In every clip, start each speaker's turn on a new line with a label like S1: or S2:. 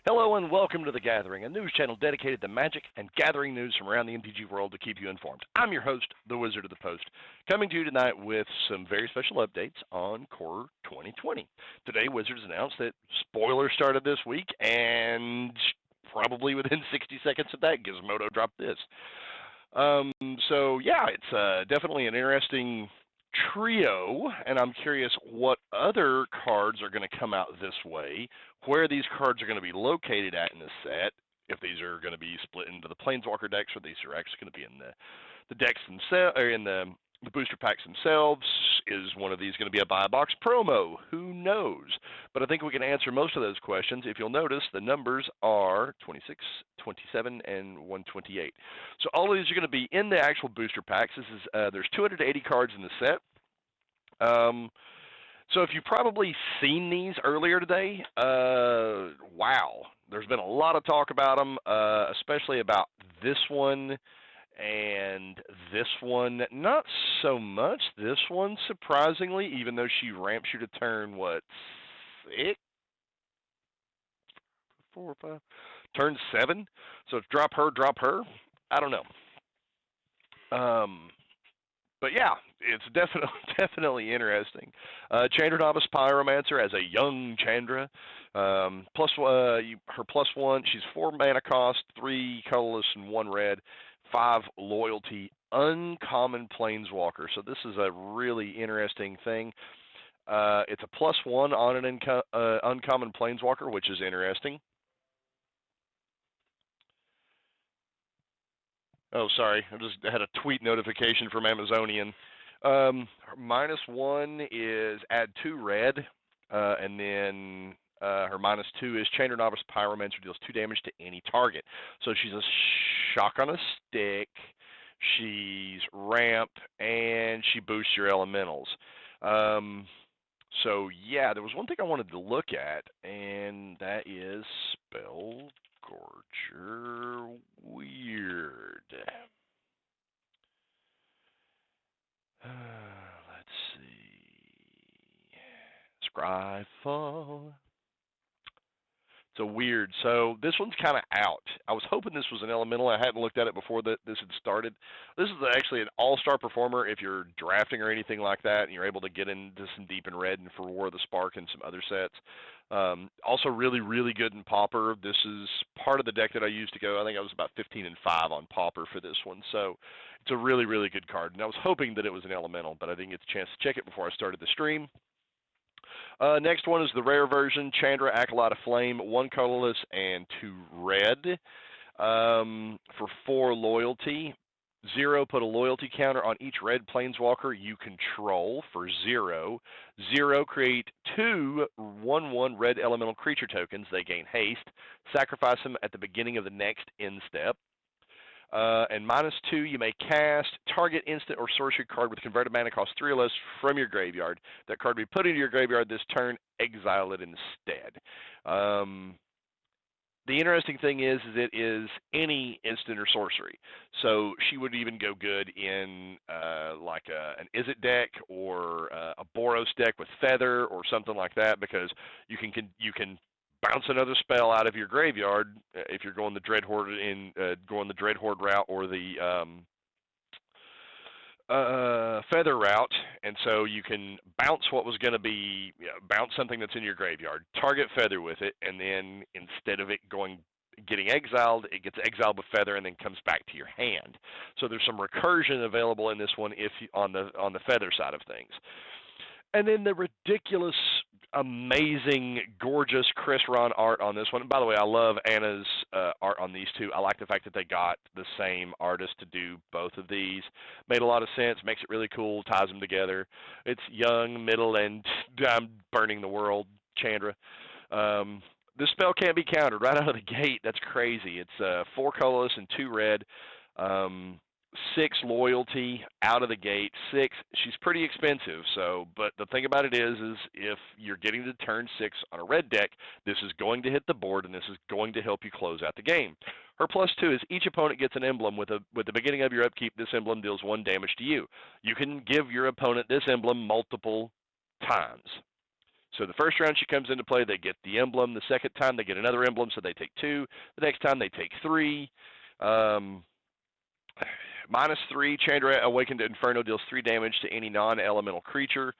S1: Hello and welcome to The Gathering, a news channel dedicated to magic and gathering news from around the MTG world to keep you informed. I'm your host, the Wizard of the Post, coming to you tonight with some very special updates on Core 2020. Today, Wizards announced that spoilers started this week, and probably within 60 seconds of that, Gizmodo dropped this. It's definitely an interesting trio, and I'm curious what other cards are going to come out this way, where these cards are going to be located at in the set, if these are going to be split into the Planeswalker decks, or these are actually going to be in the decks themselves, or in the booster packs themselves. Is one of these going to be a buy box promo? Who knows? But I think we can answer most of those questions. If you'll notice, the numbers are 26, 27, and 128. So all of these are going to be in the actual booster packs. There's 280 cards in the set. So if you've probably seen these earlier today, wow, there's been a lot of talk about them, especially about this one and this one. Not so much this one, surprisingly, even though she ramps you to turn, what, 6? 4 or 5? Turn 7? So it's drop her. I don't know. But yeah, it's definitely interesting. Chandra Novice Pyromancer as a young Chandra. Her +1, she's 4 mana cost, 3 colorless and 1 red, 5 loyalty, uncommon Planeswalker. So this is a really interesting thing. It's a +1 on an uncommon Planeswalker, which is interesting. Oh, sorry. I just had a tweet notification from Amazonian. -1 is add 2 red, and then her -2 is Chandra Novice Pyromancer deals 2 damage to any target. So she's a shock on a stick. she's ramp, and she boosts your elementals. Um, so yeah, there was one thing I wanted to look at, and that is Spell Gorger Weird. Let's see. Scryfall. So weird. So this one's kind of out. I was hoping this was an elemental. I hadn't looked at it before that this had started. This is actually an all-star performer if you're drafting or anything like that, and you're able to get into some Deep in Red and for War of the Spark and some other sets. Also really, really good in Pauper. This is part of the deck that I used to go. I think I was about 15-5 on Pauper for this one. So it's a really, really good card. And I was hoping that it was an elemental, but I didn't get the chance to check it before I started the stream. Next one is the rare version, Chandra, Acolyte of Flame, 1 colorless and 2 red. For 4 loyalty. 0, put a loyalty counter on each red planeswalker you control for 0. 0, create 2 1/1 red elemental creature tokens. They gain haste. Sacrifice them at the beginning of the next end step. And -2, you may cast target instant or sorcery card with converted mana cost 3 or less from your graveyard. That card will be put into your graveyard this turn. Exile it instead. The interesting thing is it is any instant or sorcery. So she would even go good in like an Izzet deck or a Boros deck with Feather or something like that, because you can bounce another spell out of your graveyard if you're going the Dreadhorde route or the Feather route, and so you can bounce what was going to be bounce something that's in your graveyard, target Feather with it, and then instead of it getting exiled, it gets exiled with Feather and then comes back to your hand. So there's some recursion available in this one if on the Feather side of things. And then the ridiculous, amazing, gorgeous Chris Ron art on this one. And by the way, I love Anna's art on these two. I like the fact that they got the same artist to do both of these. Made a lot of sense, makes it really cool, ties them together. It's young, middle, and I'm burning the world, Chandra. This spell can't be countered right out of the gate. That's crazy. It's 4 colorless and 2 red. 6 loyalty out of the gate. 6, she's pretty expensive. So, but the thing about it is if you're getting to turn 6 on a red deck, this is going to hit the board, and this is going to help you close out the game. Her +2 is each opponent gets an emblem with the beginning of your upkeep. This emblem deals 1 damage to you. You can give your opponent this emblem multiple times. So the first round she comes into play, they get the emblem. The second time they get another emblem, so they take 2. The next time they take 3. -3, Chandra, Awakened Inferno, deals 3 damage to any non-elemental creature.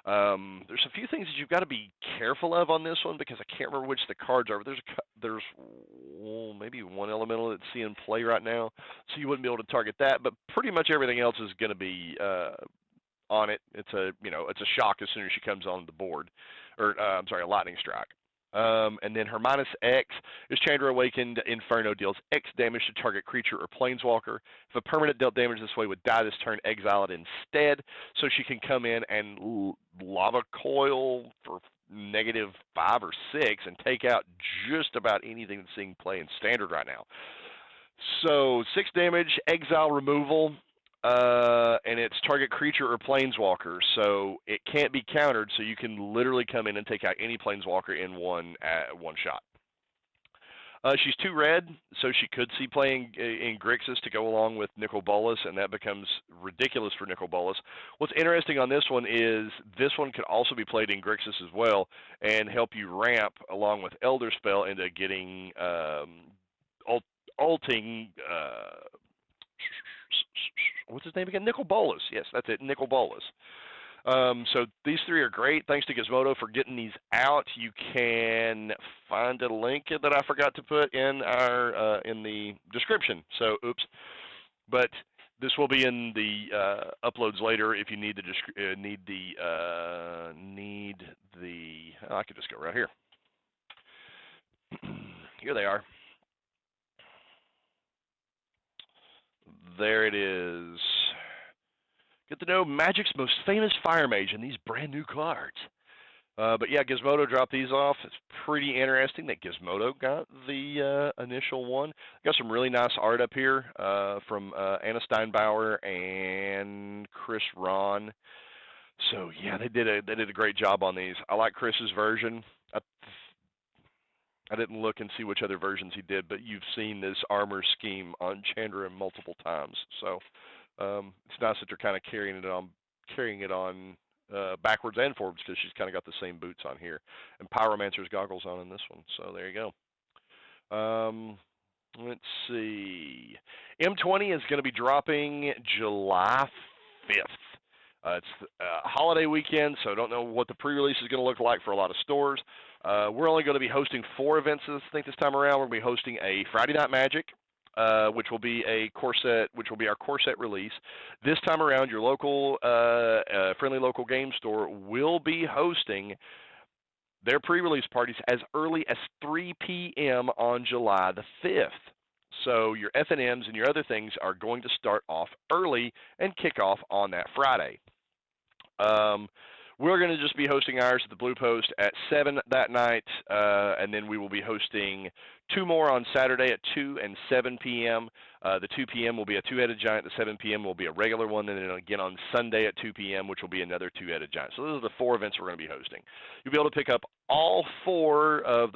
S1: There's a few things that you've got to be careful of on this one, because I can't remember which the cards are. But there's maybe 1 elemental that's seeing play right now, so you wouldn't be able to target that. But pretty much everything else is going to be on it. It's a shock as soon as she comes on the board, or I'm sorry, a lightning strike. And then her -X is Chandra, Awakened Inferno, deals X damage to target creature or planeswalker. If a permanent dealt damage this way would die this turn, exile it instead. So she can come in and Lava Coil for -5 or 6 and take out just about anything that's seeing play in Standard right now. So 6 damage, exile, removal. And it's target creature or planeswalker, so it can't be countered, so you can literally come in and take out any planeswalker in one shot. She's 2 red, so she could see playing in Grixis to go along with Nicol Bolas, and that becomes ridiculous for Nicol Bolas. What's interesting on this one is this one could also be played in Grixis as well and help you ramp along with Elder Spell into getting ulting. What's his name again? Nicol Bolas. Yes, that's it, Nicol Bolas. So these 3 are great. Thanks to Gizmodo for getting these out. You can find a link that I forgot to put in in the description. So, oops. But this will be in the uploads later if you need the. I could just go right here. Here they are. There it is. Get to know Magic's most famous Fire Mage and these brand new cards. But yeah, Gizmodo dropped these off. It's pretty interesting that Gizmodo got the initial one. Got some really nice art up here from Anna Steinbauer and Chris Ron. So yeah, they did a great job on these. I like Chris's version. I didn't look and see which other versions he did, but you've seen this armor scheme on Chandra multiple times. So it's nice that they're kind of carrying it on backwards and forwards because she's kind of got the same boots on here, and Pyromancer's goggles on in this one. So there you go. Let's see. M20 is going to be dropping July 5th. It's a holiday weekend, so I don't know what the pre-release is going to look like for a lot of stores. We're only going to be hosting 4 events, I think, this time around. We're going to be hosting a Friday Night Magic, which will be our core set release. This time around, your local, friendly local game store will be hosting their pre-release parties as early as 3 p.m. on July the 5th. So your F&Ms and your other things are going to start off early and kick off on that Friday. We're going to just be hosting ours at the Blue Post at 7 that night, and then we will be hosting 2 more on Saturday at 2 and 7 p.m. The 2 p.m. will be a 2-headed giant. The 7 p.m. will be a regular one, and then again on Sunday at 2 p.m., which will be another 2-headed giant. So those are the 4 events we're going to be hosting. You'll be able to pick up all 4 of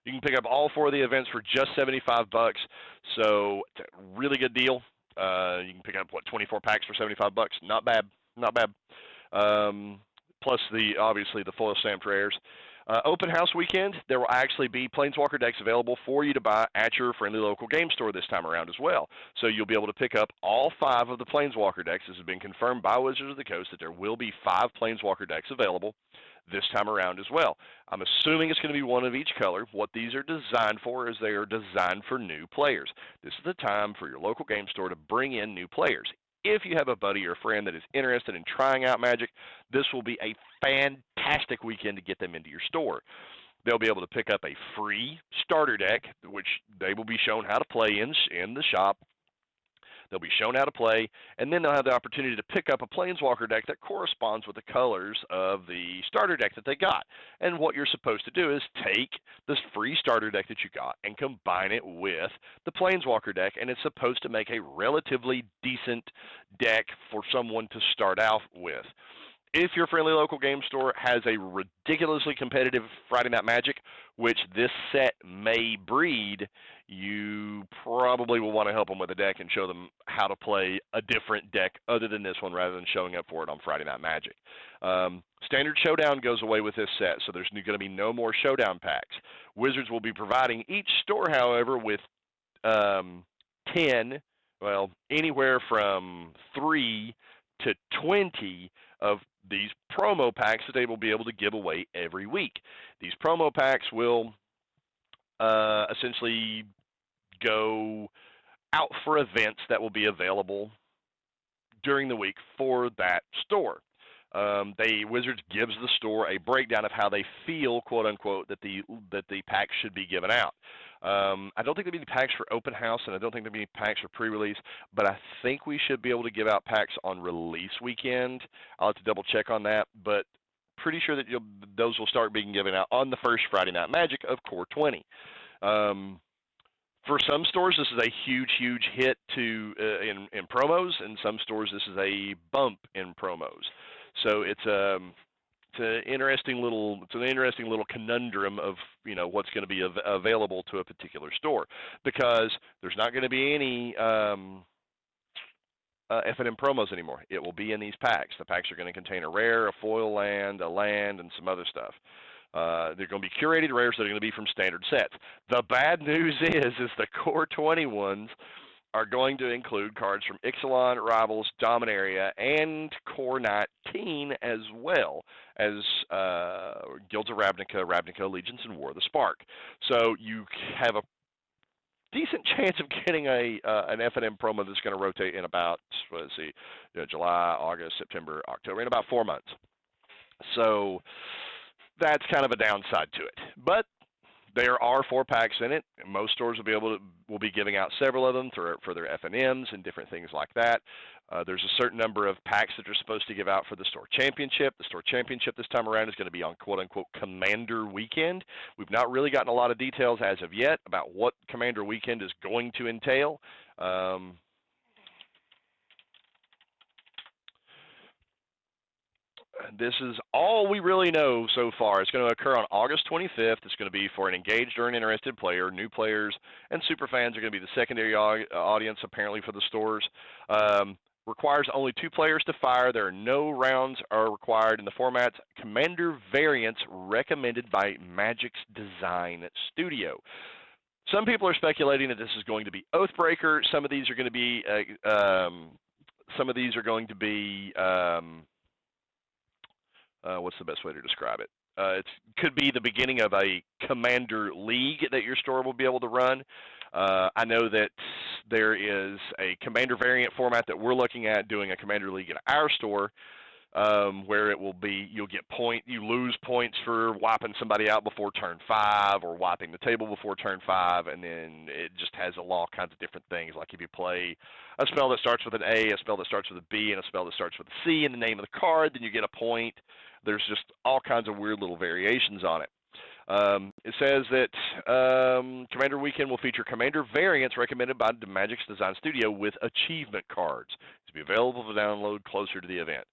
S1: you can pick up all 4 of the events for just $75. So it's a really good deal. You can pick up 24 packs for $75. Not bad. Not bad. Plus obviously the foil stamped rares. Open house weekend, there will actually be Planeswalker decks available for you to buy at your friendly local game store this time around as well. So you'll be able to pick up all 5 of the Planeswalker decks. This has been confirmed by Wizards of the Coast that there will be 5 Planeswalker decks available this time around as well. I'm assuming it's going to be one of each color. What these are designed for is they are designed for new players. This is the time for your local game store to bring in new players. If you have a buddy or a friend that is interested in trying out Magic, this will be a fantastic weekend to get them into your store. They'll be able to pick up a free starter deck, which they will be shown how to play in the shop. They'll be shown how to play, and then they'll have the opportunity to pick up a Planeswalker deck that corresponds with the colors of the starter deck that they got. And what you're supposed to do is take this free starter deck that you got and combine it with the Planeswalker deck, and it's supposed to make a relatively decent deck for someone to start out with. If your friendly local game store has a ridiculously competitive Friday Night Magic, which this set may breed, you probably will want to help them with a deck and show them how to play a different deck other than this one rather than showing up for it on Friday Night Magic. Standard Showdown goes away with this set, so there's going to be no more Showdown packs. Wizards will be providing each store, however, with 10, well, anywhere from 3 to 20 of these promo packs that they will be able to give away every week. These promo packs will essentially go out for events that will be available during the week for that store. Wizards gives the store a breakdown of how they feel, quote unquote, that the packs should be given out. I don't think there'll be any packs for open house, and I don't think there'll be any packs for pre-release, but I think we should be able to give out packs on release weekend. I'll have to double check on that, but pretty sure that those will start being given out on the first Friday Night Magic of Core 20. For some stores, this is a huge, huge hit in promos, and some stores this is a bump in promos. So it's an interesting little conundrum of what's going to be available to a particular store, because there's not going to be any F&M promos anymore. It will be in these packs. The packs are going to contain a rare, a foil land, a land, and some other stuff. They're going to be curated rares that are going to be from standard sets. The bad news is the Core 20 ones are going to include cards from Ixalan, Rivals, Dominaria, and Core 19, as well as Guilds of Ravnica, Legions, and War of the Spark. So you have a decent chance of getting an F&M promo that's going to rotate in about, July, August, September, October, in about 4 months. So that's kind of a downside to it. But There are 4-packs in it. Most stores will be giving out several of them for their F&Ms and different things like that. There's a certain number of packs that you're supposed to give out for the store championship. The store championship this time around is going to be on quote-unquote Commander Weekend. We've not really gotten a lot of details as of yet about what Commander Weekend is going to entail. This is all we really know so far. It's going to occur on August 25th. It's going to be for an engaged or an interested player. New players and super fans are going to be the secondary audience, apparently, for the stores. Requires only 2 players to fire. There are no rounds are required in the formats. Commander variants recommended by Magic's Design Studio. Some people are speculating that this is going to be Oathbreaker. Some of these are going to be what's the best way to describe it? It could be the beginning of a Commander League that your store will be able to run. I know that there is a Commander variant format that we're looking at doing a Commander League in our store, where it will be you lose points for wiping somebody out before turn 5 or wiping the table before turn 5, and then it just has all kinds of different things. Like if you play a spell that starts with an A, a spell that starts with a B, and a spell that starts with a C in the name of the card, then you get a point. There's just all kinds of weird little variations on it. It says that Commander Weekend will feature Commander variants recommended by the Magic's Design Studio with achievement cards to be available for download closer to the event.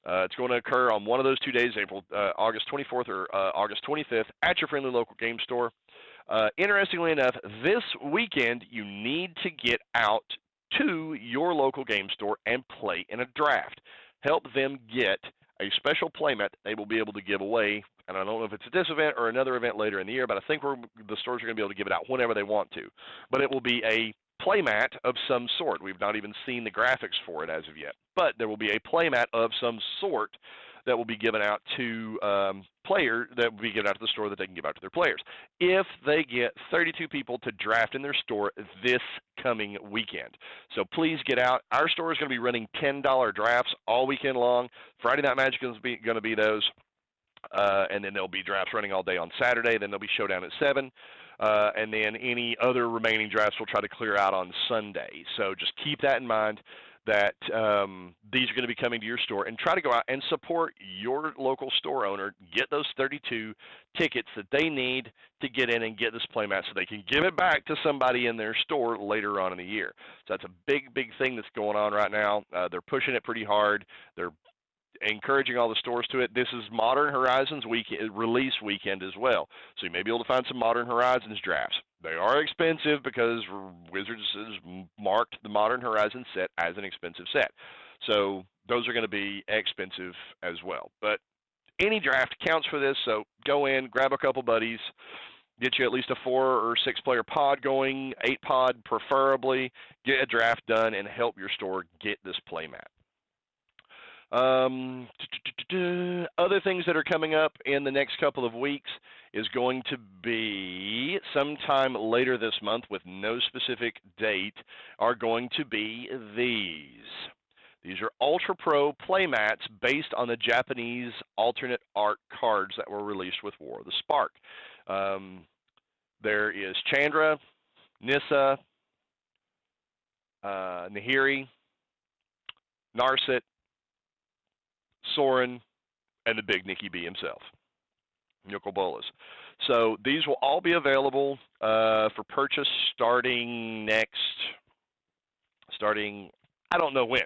S1: It's going to occur on one of those 2 days, August 24th or August 25th, at your friendly local game store. Interestingly enough, this weekend you need to get out to your local game store and play in a draft. Help them get a special playmat they will be able to give away. And I don't know if it's at this event or another event later in the year, but I think the stores are going to be able to give it out whenever they want to. But it will be a playmat of some sort. We've not even seen the graphics for it as of yet. But there will be a playmat of some sort that will be given out to that will be given out to the store that they can give out to their players. If they get 32 people to draft in their store this coming weekend. So please get out. Our store is going to be running $10 drafts all weekend long. Friday Night Magic is going to be those. And then there'll be drafts running all day on Saturday. Then there'll be showdown at 7. And then any other remaining drafts we'll try to clear out on Sunday. So just keep that in mind, that these are going to be coming to your store, and try to go out and support your local store owner. Get those 32 tickets that they need to get in and get this playmat so they can give it back to somebody in their store later on in the year. So that's a big, big thing that's going on right now. They're pushing it pretty hard. They're encouraging all the stores to it. This is Modern Horizons release weekend as well. So you may be able to find some Modern Horizons drafts. They are expensive because Wizards has marked the Modern Horizons set as an expensive set. So those are going to be expensive as well. But any draft counts for this, so go in, grab a couple buddies, get you at least a 4 or 6 player pod going, 8 pod preferably, get a draft done, and help your store get this playmat. Other things that are coming up in the next couple of weeks is going to be sometime later this month with no specific date, are going to be these. These are Ultra Pro playmats based on the Japanese alternate art cards that were released with War of the Spark. There is Chandra, Nissa, Nahiri, Narset, Soren, and the big Nikki B himself, Nicol Bolas. So these will all be available for purchase starting I don't know when,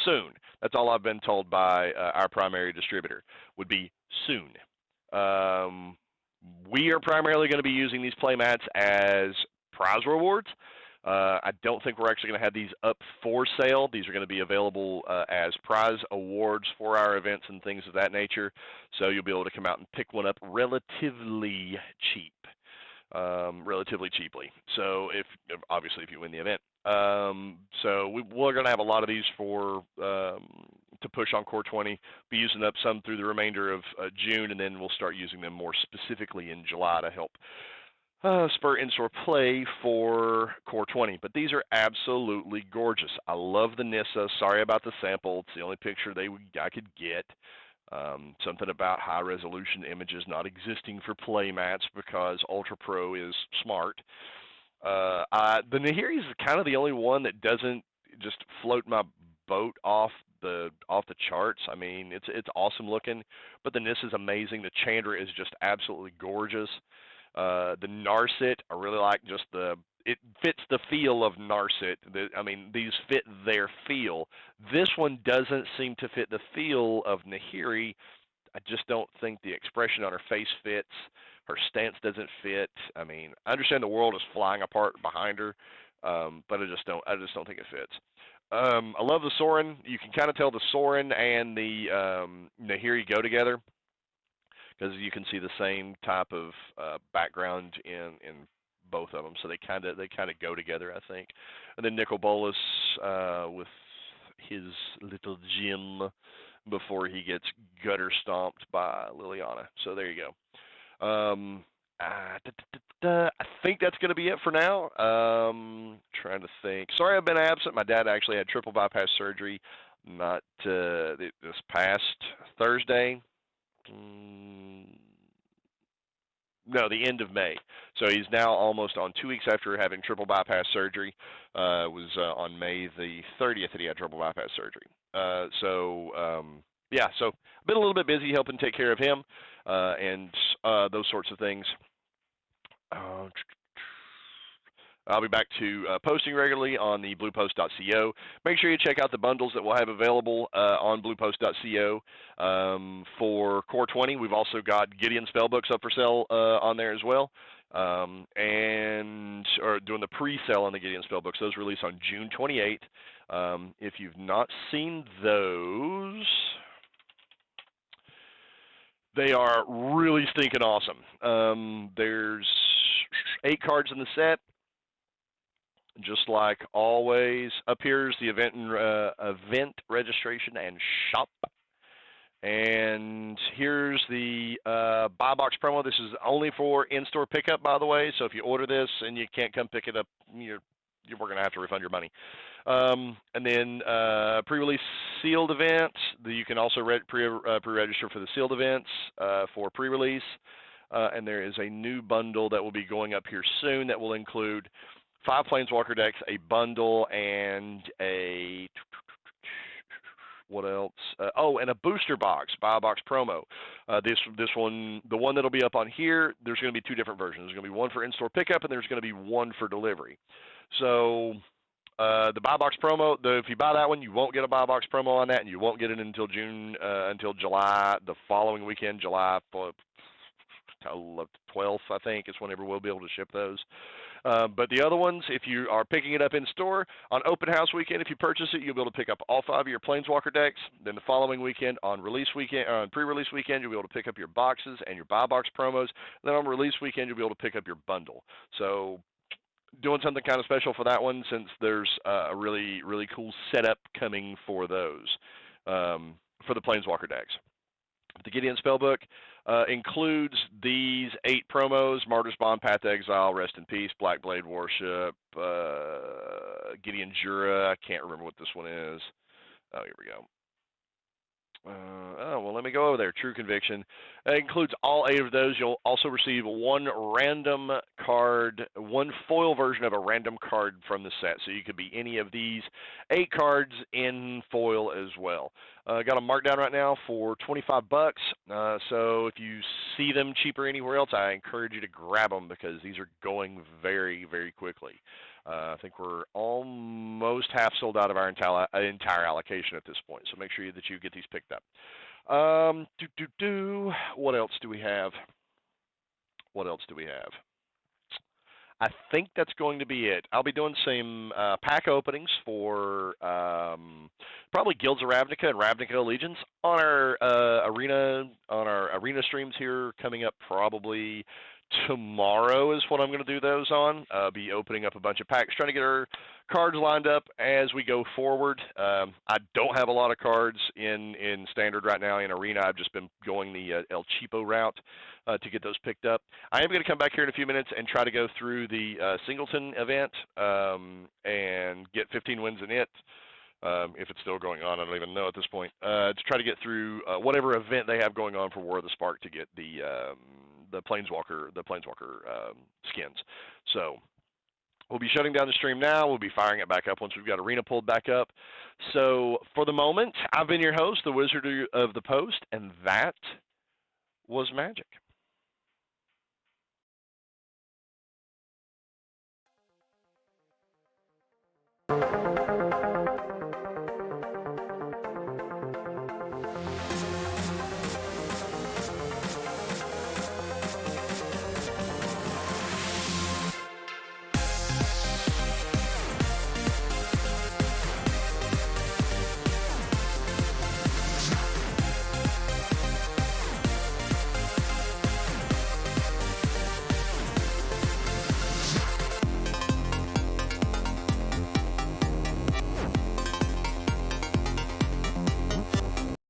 S1: soon. That's all I've been told by our primary distributor, would be soon. We are primarily going to be using these playmats as prize rewards. I don't think we're actually going to have these up for sale. These are going to be available as prize awards for our events and things of that nature. So you'll be able to come out and pick one up relatively cheaply. So obviously if you win the event. So we're going to have a lot of these for to push on Core 20. Be using up some through the remainder of June, and then we'll start using them more specifically in July to help spur in-store play for Core 20. But these are absolutely gorgeous. I love the Nissa. Sorry about the sample. It's the only picture I could get. Something about high-resolution images not existing for playmats because Ultra Pro is smart. The Nahiri is kind of the only one that doesn't just float my boat off the charts. I mean, it's awesome looking, but the NIS is amazing. The Chandra is just absolutely gorgeous. The Narset, I really like just it fits the feel of Narset. I mean, these fit their feel. This one doesn't seem to fit the feel of Nahiri. I just don't think the expression on her face fits. Her stance doesn't fit. I mean, I understand the world is flying apart behind her, but I just don't think it fits. I love the Sorin. You can kind of tell the Sorin and the Nahiri go together because you can see the same type of background in both of them. So they kind of go together, I think. And then Nicol Bolas with his little gem before he gets gutter stomped by Liliana. So there you go. I think that's going to be it for now. Trying to think. Sorry I've been absent. My dad actually had triple bypass surgery not this past Thursday. No, the end of May. So he's now almost on 2 weeks after having triple bypass surgery. It was on May the 30th that he had triple bypass surgery. Yeah, so I've been a little bit busy helping take care of him and those sorts of things. I'll be back to posting regularly on the bluepost.co. Make sure you check out the bundles that we'll have available on bluepost.co for Core 20. We've also got Gideon spellbooks up for sale on there as well, or doing the pre-sale on the Gideon spellbooks. Those release on June 28th. If you've not seen those, they are really stinking awesome. There's 8 cards in the set. Just like always, up here's the event registration and shop. And here's the buy box promo. This is only for in-store pickup, by the way. So if you order this and you can't come pick it up, we're going to have to refund your money. And then pre-release sealed events. You can also pre-register for the sealed events for pre-release. And there is a new bundle that will be going up here soon that will include 5 Planeswalker decks, a bundle, and what else? And a booster box, buy a box promo. This one, the one that'll be up on here, there's going to be 2 different versions. There's going to be one for in-store pickup, and there's going to be one for delivery. So the buy box promo, if you buy that one, you won't get a buy box promo on that, and you won't get it until July, the following weekend, July 12th, I think, is whenever we'll be able to ship those. But the other ones, if you are picking it up in store, on open house weekend, if you purchase it, you'll be able to pick up all 5 of your Planeswalker decks. Then the following weekend, on release weekend, on pre-release weekend, you'll be able to pick up your boxes and your buy box promos. Then on release weekend, you'll be able to pick up your bundle. So doing something kind of special for that one, since there's a really, really cool setup coming for those, for the Planeswalker decks. The Gideon Spellbook includes these 8 promos: Martyr's Bond, Path to Exile, Rest in Peace, Black Blade Worship, Gideon Jura. I can't remember what this one is. Oh, here we go. Well, let me go over there. True Conviction. It includes all 8 of those. You'll also receive 1 random card, 1 foil version of a random card from the set. So you could be any of these 8 cards in foil as well. Got them marked down right now for $25. So if you see them cheaper anywhere else, I encourage you to grab them because these are going very, very quickly. I think we're almost half sold out of our entire allocation at this point, so make sure that you get these picked up. What else do we have? I think that's going to be it. I'll be doing some pack openings for probably Guilds of Ravnica and Ravnica Allegiance on our arena streams here coming up probably tomorrow is what I'm going to do those on. Be opening up a bunch of packs, trying to get our cards lined up as we go forward. I don't have a lot of cards in Standard right now. In Arena, I've just been going the El Cheapo route to get those picked up. I am going to come back here in a few minutes and try to go through the Singleton event and get 15 wins in it. if it's still going on. I don't even know at this point. To try to get through whatever event they have going on for War of the Spark to get the Planeswalker skins. So we'll be shutting down the stream now. We'll be firing it back up once we've got Arena pulled back up. So for the moment, I've been your host, the Wizard of the Post, and that was Magic.